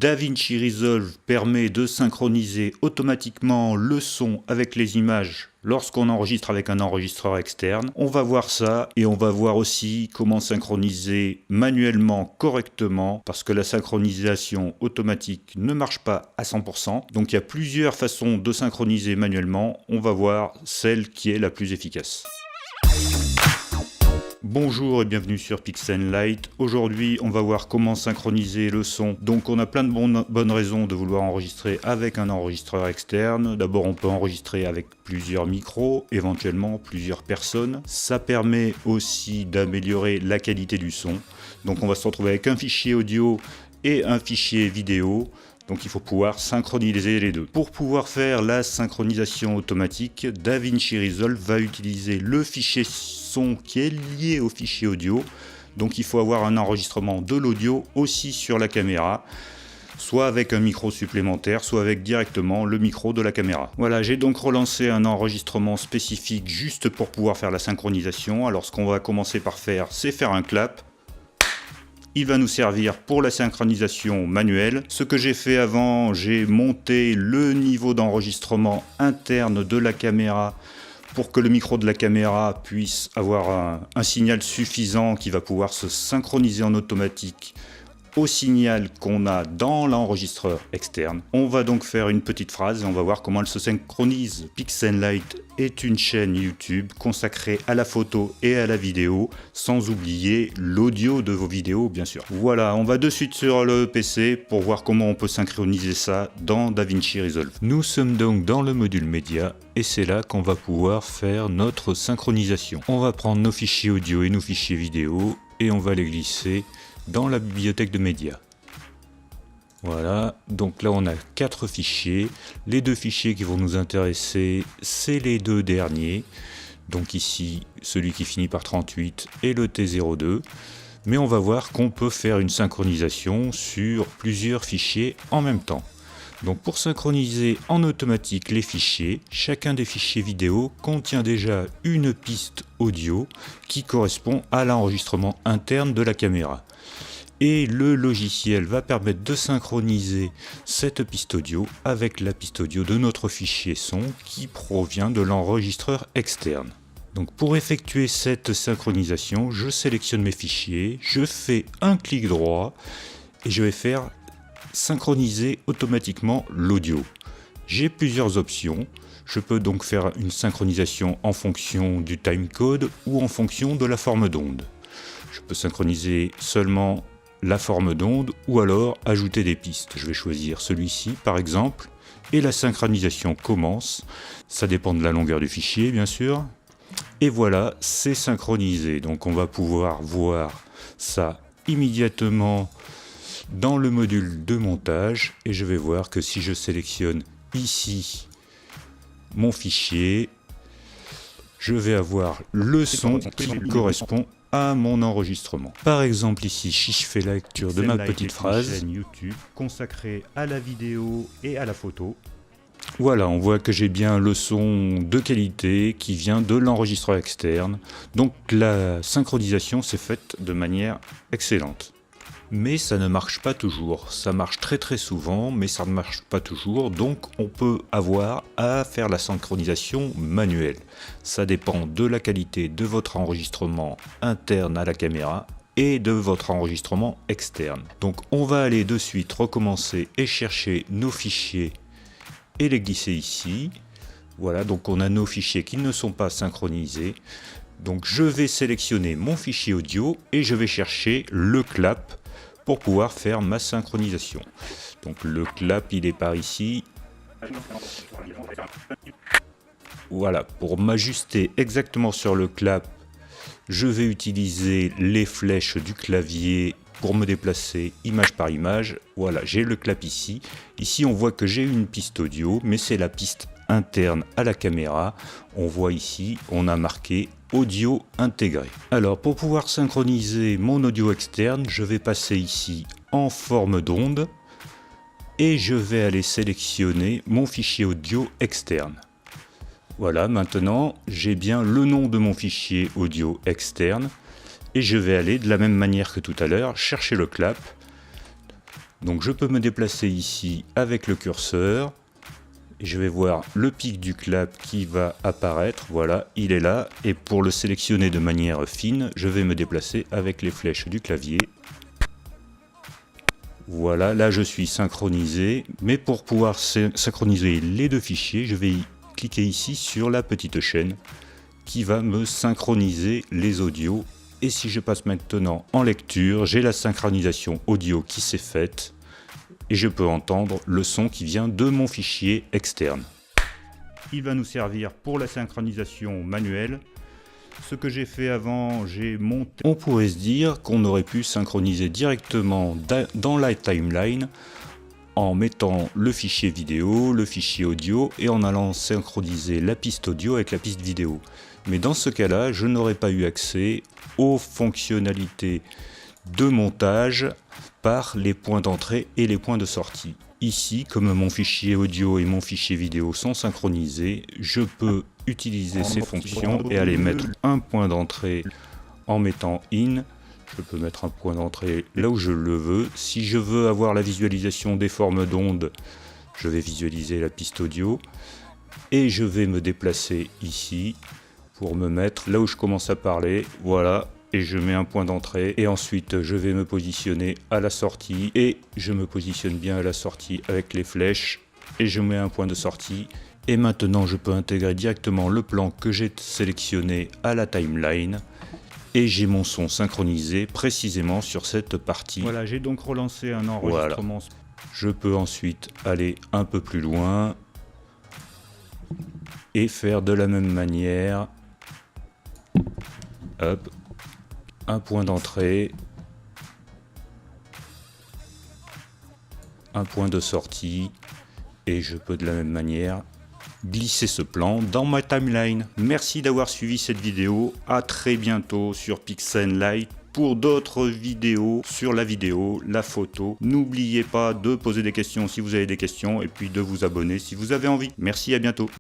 DaVinci Resolve permet de synchroniser automatiquement le son avec les images lorsqu'on enregistre avec un enregistreur externe. On va voir ça et on va voir aussi comment synchroniser manuellement correctement parce que la synchronisation automatique ne marche pas à 100%. Donc il y a plusieurs façons de synchroniser manuellement. On va voir celle qui est la plus efficace. Bonjour et bienvenue sur PixelLite. Aujourd'hui, on va voir comment synchroniser le son. Donc on a plein de bonnes raisons de vouloir enregistrer avec un enregistreur externe. D'abord, on peut enregistrer avec plusieurs micros, éventuellement plusieurs personnes. Ça permet aussi d'améliorer la qualité du son. Donc on va se retrouver avec un fichier audio et un fichier vidéo. Donc il faut pouvoir synchroniser les deux. Pour pouvoir faire la synchronisation automatique, DaVinci Resolve va utiliser le fichier son qui est lié au fichier audio. Donc il faut avoir un enregistrement de l'audio aussi sur la caméra, soit avec un micro supplémentaire, soit avec directement le micro de la caméra. Voilà, j'ai donc relancé un enregistrement spécifique juste pour pouvoir faire la synchronisation. Alors ce qu'on va commencer par faire, c'est faire un clap. Il va nous servir pour la synchronisation manuelle. Ce que j'ai fait avant, j'ai monté le niveau d'enregistrement interne de la caméra pour que le micro de la caméra puisse avoir un signal suffisant qui va pouvoir se synchroniser en automatique au signal qu'on a dans l'enregistreur externe. On va donc faire une petite phrase et on va voir comment elle se synchronise. PixelLite est une chaîne YouTube consacrée à la photo et à la vidéo, sans oublier l'audio de vos vidéos bien sûr. Voilà, on va de suite sur le PC pour voir comment on peut synchroniser ça dans DaVinci Resolve. Nous sommes donc dans le module média et c'est là qu'on va pouvoir faire notre synchronisation. On va prendre nos fichiers audio et nos fichiers vidéo et on va les glisser dans la bibliothèque de médias. Voilà, donc là on a 4 fichiers. Les 2 fichiers qui vont nous intéresser, c'est les 2 derniers. Donc ici, celui qui finit par 38 et le T02. Mais on va voir qu'on peut faire une synchronisation sur plusieurs fichiers en même temps. Donc pour synchroniser en automatique les fichiers, chacun des fichiers vidéo contient déjà une piste audio qui correspond à l'enregistrement interne de la caméra. Et le logiciel va permettre de synchroniser cette piste audio avec la piste audio de notre fichier son qui provient de l'enregistreur externe. Donc pour effectuer cette synchronisation, je sélectionne mes fichiers, je fais un clic droit et je vais faire synchroniser automatiquement l'audio. J'ai plusieurs options. Je peux donc faire une synchronisation en fonction du timecode ou en fonction de la forme d'onde. Je peux synchroniser seulement la forme d'onde ou alors ajouter des pistes. Je vais choisir celui-ci par exemple et la synchronisation commence. Ça dépend de la longueur du fichier bien sûr. Et voilà, c'est synchronisé. Donc on va pouvoir voir ça immédiatement dans le module de montage et je vais voir que si je sélectionne ici mon fichier, je vais avoir le son qui correspond à mon enregistrement. Par exemple ici, si je fais la lecture de ma petite phrase, une chaîne YouTube consacrée à la vidéo et à la photo. Voilà, on voit que j'ai bien le son de qualité qui vient de l'enregistreur externe. Donc la synchronisation s'est faite de manière excellente. Mais ça ne marche pas toujours, ça marche très souvent, mais ça ne marche pas toujours, donc on peut avoir à faire la synchronisation manuelle. Ça dépend de la qualité de votre enregistrement interne à la caméra et de votre enregistrement externe. Donc on va aller de suite recommencer et chercher nos fichiers et les glisser ici. Voilà, donc on a nos fichiers qui ne sont pas synchronisés. Donc je vais sélectionner mon fichier audio et je vais chercher le clap pour pouvoir faire ma synchronisation. Donc le clap il est par ici. Voilà, pour m'ajuster exactement sur le clap, je vais utiliser les flèches du clavier pour me déplacer image par image. Voilà, j'ai le clap ici. Ici on voit que j'ai une piste audio, mais c'est la piste interne à la caméra. On voit ici, on a marqué audio intégré. Alors pour pouvoir synchroniser mon audio externe, je vais passer ici en forme d'onde et je vais aller sélectionner mon fichier audio externe. Voilà, maintenant j'ai bien le nom de mon fichier audio externe et je vais aller de la même manière que tout à l'heure chercher le clap. Donc je peux me déplacer ici avec le curseur. Et je vais voir le pic du clap qui va apparaître. Voilà, il est là. Et pour le sélectionner de manière fine, je vais me déplacer avec les flèches du clavier. Voilà, là je suis synchronisé. Mais pour pouvoir synchroniser les deux fichiers, je vais cliquer ici sur la petite chaîne qui va me synchroniser les audios. Et si je passe maintenant en lecture, j'ai la synchronisation audio qui s'est faite. Et je peux entendre le son qui vient de mon fichier externe. Il va nous servir pour la synchronisation manuelle. Ce que j'ai fait avant, j'ai monté. On pourrait se dire qu'on aurait pu synchroniser directement dans la timeline en mettant le fichier vidéo, le fichier audio et en allant synchroniser la piste audio avec la piste vidéo. Mais dans ce cas-là, je n'aurais pas eu accès aux fonctionnalités de montage par les points d'entrée et les points de sortie. Ici, comme mon fichier audio et mon fichier vidéo sont synchronisés, je peux utiliser ces fonctions et aller mettre un point d'entrée en mettant IN. Je peux mettre un point d'entrée là où je le veux. Si je veux avoir la visualisation des formes d'ondes, je vais visualiser la piste audio et je vais me déplacer ici pour me mettre là où je commence à parler. Voilà. Et je mets un point d'entrée et ensuite je vais me positionner à la sortie et je me positionne bien à la sortie avec les flèches et je mets un point de sortie et maintenant je peux intégrer directement le plan que j'ai sélectionné à la timeline et j'ai mon son synchronisé précisément sur cette partie. Voilà, j'ai donc relancé un enregistrement. Voilà. Je peux ensuite aller un peu plus loin et faire de la même manière. Hop. Un point d'entrée, un point de sortie et je peux de la même manière glisser ce plan dans ma timeline. Merci d'avoir suivi cette vidéo, à très bientôt sur PixenLite pour d'autres vidéos sur la vidéo, la photo. N'oubliez pas de poser des questions si vous avez des questions et puis de vous abonner si vous avez envie. Merci, à bientôt.